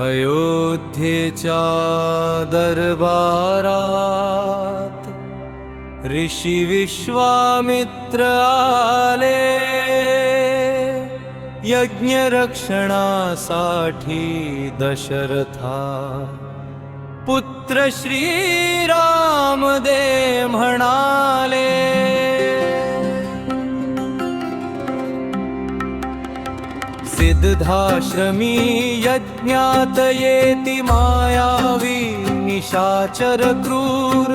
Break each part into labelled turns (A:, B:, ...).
A: अयोध्येच्या दरबारात ऋषी विश्वामित्र आले, यज्ञ रक्षणासाठी दशरथा पुत्र श्रीराम दे म्हणाले। सिद्धाश्रमी यज्ञात येती मायावी निशाचर क्रूर,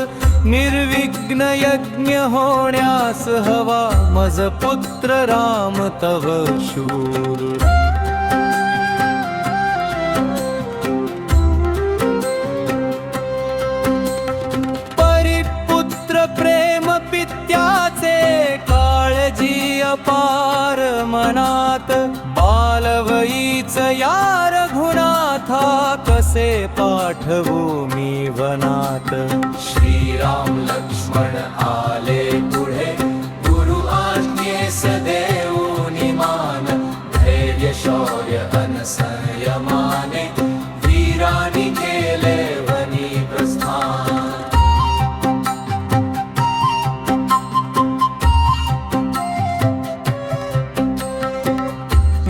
A: निर्विघ्न यज्ञ होण्यास हवा मज पुत्र राम तव शूर। परिपुत्र प्रेम पित्याचे काळजी अपार मनात, बालवयीच या रघुनाथा कसे पाठवू मी वनात।
B: श्रीराम लक्ष्मण आले पुढे, गुरु आज्ञेस देऊनि मान। धैर्य शौर्य अन संयमाने, वीरानी केले वनी प्रस्थान।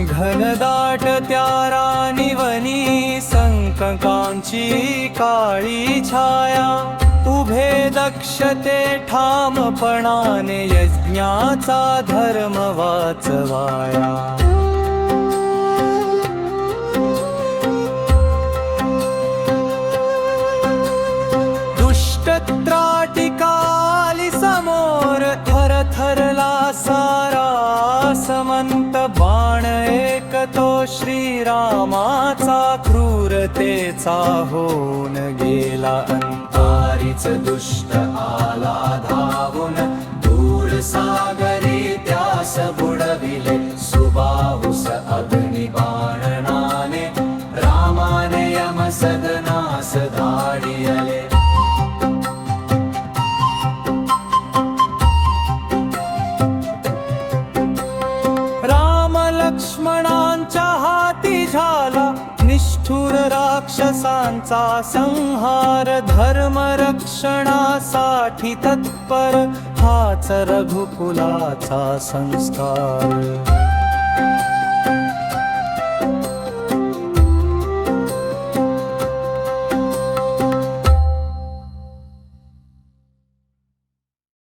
A: घनदाट त्या रानिवनी संकटांची काळी छाया, उभे दक्षते ठामपणाने यज्ञाचा धर्म वाचवाया। दुष्ट त्राटिकाली समोर, थरथरला सारा समंत। बाण एक तो श्रीरामाचा, क्रूरतेचा होऊन गेला अंत।
B: तारीच दुष्ट आला धावून, दूर सागरी त्यास बुडविले। सुबाहुस अग्निबाणनाने, रामाने यम सदनास धाडियले।
A: लक्ष्मणांच्या हाती झाला निष्ठुर राक्षसांचा संहार। धर्म रक्षणासाठी तत्पर, हाच रघुकुलाचा संस्कार।